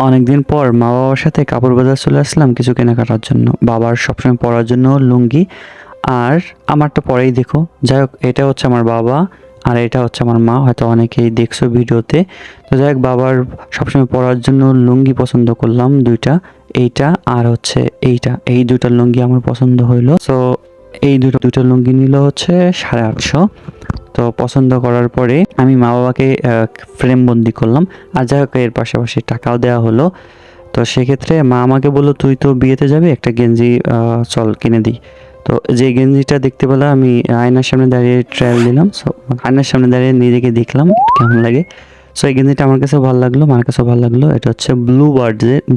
অনেকদিন পর মা বাবার সাথে কাপড় বাজার চলে আসলাম কিছু কেনাকাটার জন্য। বাবার সবসময় পরার জন্য লুঙ্গি, আর আমারটা পরেই দেখো। যাই হোক, এটা হচ্ছে আমার বাবা আর এটা হচ্ছে আমার মা, হয়তো অনেকেই দেখছো ভিডিওতে। তো যাই হোক, বাবার সবসময় পরার জন্য লুঙ্গি পছন্দ করলাম দুইটা, এইটা আর হচ্ছে এইটা। এই দুইটা লুঙ্গি আমার পছন্দ হইলো। সো এই দুইটা লুঙ্গি নিল হচ্ছে 850। তো পছন্দ করার পরে আমি মা বাবাকে ফ্রেম বন্দি করলাম। আর যাই হোক, এর পাশাপাশি টাকাও দেওয়া হলো। তো সেক্ষেত্রে মা আমাকে বললো, তুই তো বিয়েতে যাবি, একটা গেঞ্জি চল কিনে দিই। তো যে গেঞ্জিটা দেখতে পেলাম, আমি আয়নার সামনে দাঁড়িয়ে ট্রায়াল দিলাম। সো আয়নার সামনে দাঁড়িয়ে নিজেকে দেখলাম কেমন লাগে। সো এই গেঞ্জিটা আমার কাছেও ভালো লাগলো, মার কাছেও ভালো লাগলো। এটা হচ্ছে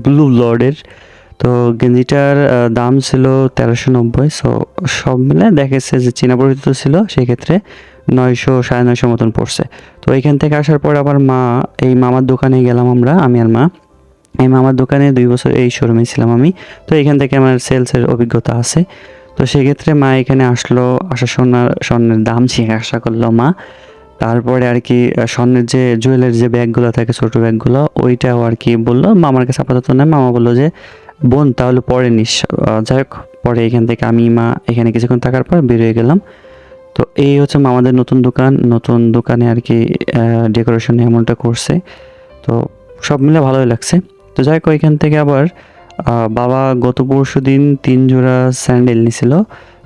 ব্লু লর্ডের। তো গেঞ্জিটার দাম ছিল 1390। সো সব মিলে দেখেছে যে চীনা পরিচিত ছিল, সেক্ষেত্রে 900 950 মতন পড়ছে। তো এইখান থেকে আসার পর আবার এই মামার দোকানে গেলাম আমি আর মা। এই মামার দোকানে 2 বছর এই শোরুমে ছিলাম আমি। তো এখান থেকে আমার সেলসের অভিজ্ঞতা আছে। তো সেক্ষেত্রে মা এখানে আসলো, আসার স্বর্ণের দাম জিজ্ঞাসা করলো মা। তারপরে আর কি স্বর্ণের যে জুয়েলের যে ব্যাগগুলো থাকে, ছোটো ব্যাগগুলো, ওইটাও আর কি বললো। মামার কাছে আপাতত নেই, মামা বললো যে বোন তাহলে পরে নিস। যাই হোক, পরে এখান থেকে আমি মা এখানে কিছুক্ষণ থাকার পর বেরিয়ে গেলাম। তো এই হচ্ছে আমাদের নতুন দোকান। নতুন দোকানে আর কি ডেকোরেশন এমনটা করছে। তো সব মিলে ভালোই লাগছে। তো যাই হোক, এখান থেকে আবার বাবা গত পরশু দিন 3 জোড়া স্যান্ডেল নিছিল।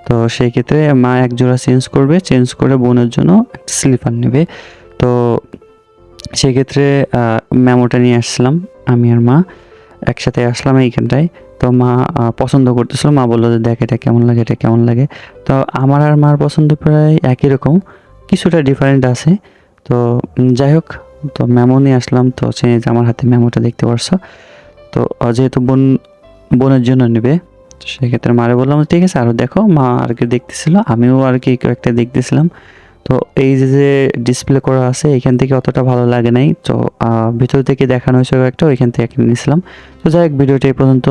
তো সেই ক্ষেত্রে মা 1 জোড়া চেঞ্জ করবে, চেঞ্জ করে বোনের জন্য একটা স্লিপার নেবে। তো সেক্ষেত্রে মেমোটা নিয়ে আসলাম, আমি আর মা একসাথে আসলাম এইখানটায়। তো মা পছন্দ করতেছিল, মা বললো যে দেখ এটা কেমন লাগে, এটা কেমন লাগে। তো আমার আর মার পছন্দ প্রায় একই রকম, কিছুটা ডিফারেন্ট আছে। তো যাই হোক, তো মেমো নিয়ে আসলাম। তো যে আমার হাতে মেমোটা দেখতে পারছো। তো যেহেতু বোনের জন্য নেবে, তো সেক্ষেত্রে মারে বললাম ঠিক আছে আরও দেখো। মা আর কি দেখতেছিল, আমিও আর কি কয়েকটা দেখতেছিলাম। তো এই যে ডিসপ্লে করা আছে, এখান থেকে অতটা ভালো লাগে নাই। তো ভিতর থেকে দেখানো হয়েছে একটা, ওইখান থেকে নিয়েছিলাম। তো যাই হোক, ভিডিওটা এই পর্যন্ত।